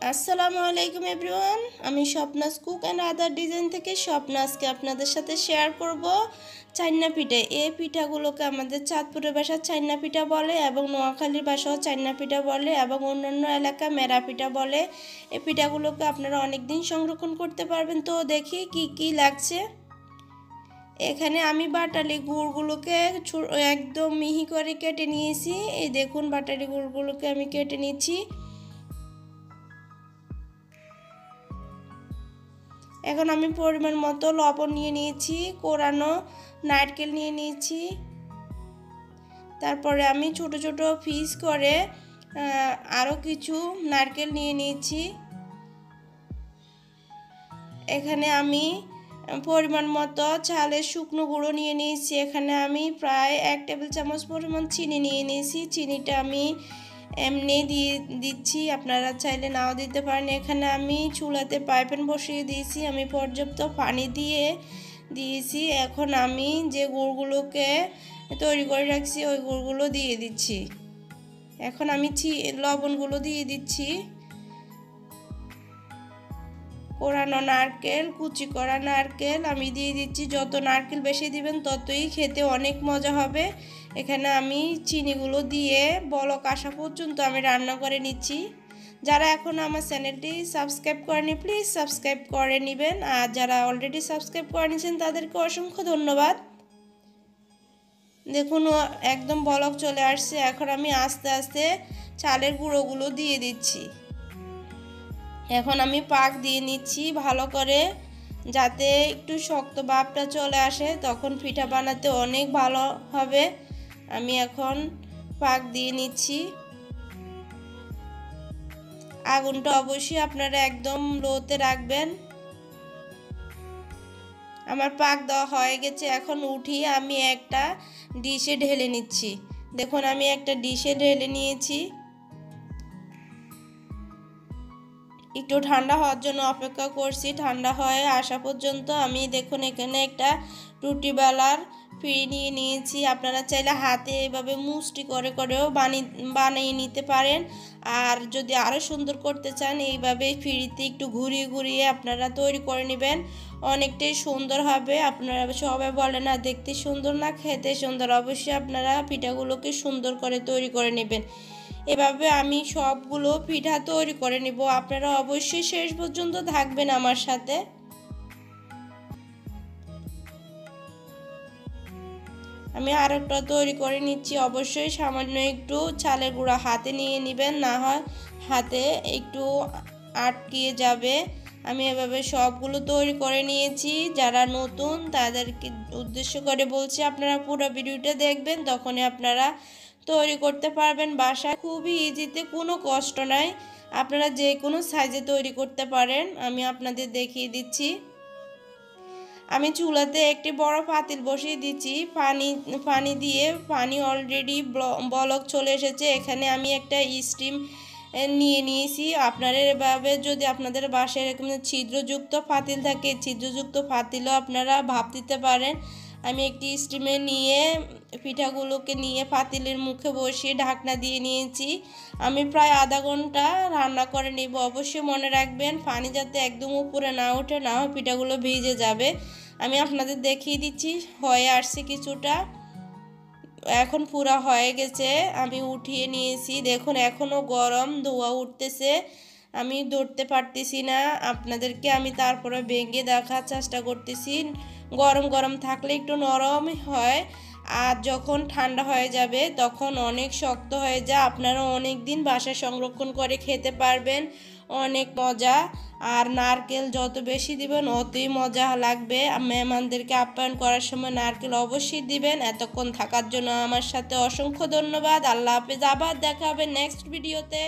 আসসালামু আলাইকুম এভরিওয়ান। আমি স্বপ্নাস কুক অ্যান্ড আদার ডিজাইন থেকে স্বপ্নাসকে আপনাদের সাথে শেয়ার করব চাইনা পিঠা। এই পিঠাগুলোকে আমাদের চাঁদপুরের ভাষায় চাইনা পিঠা বলে এবং নোয়াখালীর ভাষাও চাইনা পিঠা বলে এবং অন্যান্য এলাকা মেরা পিঠা বলে। এই পিঠাগুলোকে আপনারা অনেক দিন সংরক্ষণ করতে পারবেন। তো দেখি কি কি লাগছে। এখানে আমি বাটালি গুড়গুলোকে একদম মিহি করে কেটে নিয়েছি। এই দেখুন বাটালি গুড়গুলোকে আমি কেটে নিচ্ছি। এখন আমি পরিমাণ মতো লবণ নিয়ে নিয়েছি, কোরানো নারকেল নিয়ে নিয়েছি। তারপরে আমি ছোট ছোট পিস করে আরও কিছু নারকেল নিয়ে নিয়েছি। এখানে আমি পরিমাণ মতো চালের শুকনো গুঁড়ো নিয়ে নিয়েছি। এখানে আমি প্রায় 1 টেবিল চামচ পরিমাণ চিনি নিয়ে নিয়েছি। চিনিটা আমি এমনি দিয়ে দিচ্ছি, আপনারা চাইলে নাও দিতে পারেন। এখানে আমি চুলাতে পাইপেন বসিয়ে দিয়েছি, আমি পর্যাপ্ত পানি দিয়েছি। এখন আমি যে গুড়গুলোকে তৈরি করে রাখছি ওই গুড়গুলো দিয়ে দিচ্ছি। এখন আমি লবণগুলো দিয়ে দিচ্ছি। কোরানো নারকেল, কুচি করা নারকেল আমি দিয়ে দিচ্ছি। যত নারকেল বেশি দিবেন ততই খেতে অনেক মজা হবে। এখানে আমি চিনিগুলো দিয়ে বলক আসা পর্যন্ত আমি রান্না করে নিচ্ছি। যারা এখন আমার চ্যানেলটি সাবস্ক্রাইব করেনি প্লিজ সাবস্ক্রাইব করে নেবেন, আর যারা অলরেডি সাবস্ক্রাইব করে নিয়েছেন তাদেরকে অসংখ্য ধন্যবাদ। দেখুন একদম বলক চলে আসছে। এখন আমি আস্তে আস্তে চালের গুঁড়োগুলো দিয়ে দিচ্ছি। এখন আমি পাক দিয়ে নিচ্ছি ভালো করে, যাতে একটু শক্ত ভাবটা চলে আসে, তখন পিঠা বানাতে অনেক ভালো হবে। আমি এখন পাক দিয়ে নিচ্ছি। আগুনটা অবশ্যই আপনারা একদম লোতে রাখবেন। আমার পাক দেওয়া হয়ে গেছে। এখন উঠিয়ে আমি একটা ডিশে ঢেলে নিচ্ছি। দেখুন আমি একটা ডিশে ঢেলে নিয়েছি। একটু ঠান্ডা হওয়ার জন্য অপেক্ষা করছি। ঠান্ডা হয়ে আসা পর্যন্ত আমি দেখুন এখানে একটা রুটি বেলার পিঁড়ি নিয়ে নিয়েছি। আপনারা চাইলে হাতে এভাবে মুষ্টি করেও বানিয়ে নিতে পারেন। আর যদি আরও সুন্দর করতে চান এইভাবে পিঁড়িতে একটু ঘুরিয়ে আপনারা তৈরি করে নেবেন, অনেকটাই সুন্দর হবে। আপনারা সবাই বলে না দেখতে সুন্দর না খেতে সুন্দর, অবশ্যই আপনারা পিঠাগুলোকে সুন্দর করে তৈরি করে নেবেন। এভাবে আমি সবগুলো পিঠা তৈরি করে নিব। আপনারা অবশ্যই শেষ পর্যন্ত থাকবেন আমার সাথে। আমি আরেকটা তৈরি করে নিচ্ছি। অবশ্যই সামান্য একটু চালের গুঁড়া হাতে নিয়ে নেবেন, না হয় হাতে একটু আটকিয়ে যাবে। আমি এভাবে সবগুলো তৈরি করে নিয়েছি। যারা নতুন তাদেরকে উদ্দেশ্য করে বলছি, আপনারা পুরো ভিডিওটা দেখবেন, তখনই আপনারা তৈরি করতে পারবেন বাসায় খুবই ইজিতে, কোনো কষ্ট নাই। আপনারা যে কোনো সাইজে তৈরি করতে পারেন। আমি আপনাদের দেখিয়ে দিচ্ছি। আমি চুলাতে একটি বড় পাতিল বসিয়ে দিচ্ছি। পানি দিয়ে অলরেডি বলক চলে এসেছে। এখানে আমি একটা স্টিম নিয়ে নিয়েছি। আপনারা এভাবে যদি আপনাদের বাসায় এরকম ছিদ্রযুক্ত পাতিল থাকে, ছিদ্রযুক্ত পাতিলও আপনারা ভাপ দিতে পারেন। আমি একটি স্টিমে নিয়ে পিঠাগুলোকে নিয়ে পাতিলের মুখে বসিয়ে ঢাকনা দিয়ে নিয়েছি। আমি প্রায় আধা ঘন্টা রান্না করে নেব। অবশ্যই মনে রাখবেন পানি যাতে একদম উপরে না ওঠে, না হয় পিঠাগুলো ভিজে যাবে। আমি আপনাদের দেখিয়ে দিচ্ছি, হয়ে আসছে কিছুটা, এখন পুরা হয়ে গেছে। আমি উঠিয়ে নিয়েছি। দেখুন এখনও গরম ধোঁয়া উঠতেছে, আমি ধরতে পারতেছি না। আপনাদেরকে আমি তারপরে ভেঙে দেখার চেষ্টা করতেছি। গরম থাকলে একটু নরম হয়, আর যখন ঠান্ডা হয়ে যাবে তখন অনেক শক্ত হয়ে যায়। আপনারা অনেক দিন বাসায় সংরক্ষণ করে খেতে পারবেন, অনেক মজা। আর নারকেল যত বেশি দিবেন অতই মজা লাগবে। মেহমানদেরকে আপ্যায়ন করার সময় নারকেল অবশ্যই দিবেন। এতক্ষণ থাকার জন্য আমার সাথে অসংখ্য ধন্যবাদ। আল্লাহ হাফেজ। আবার দেখা হবে নেক্সট ভিডিওতে।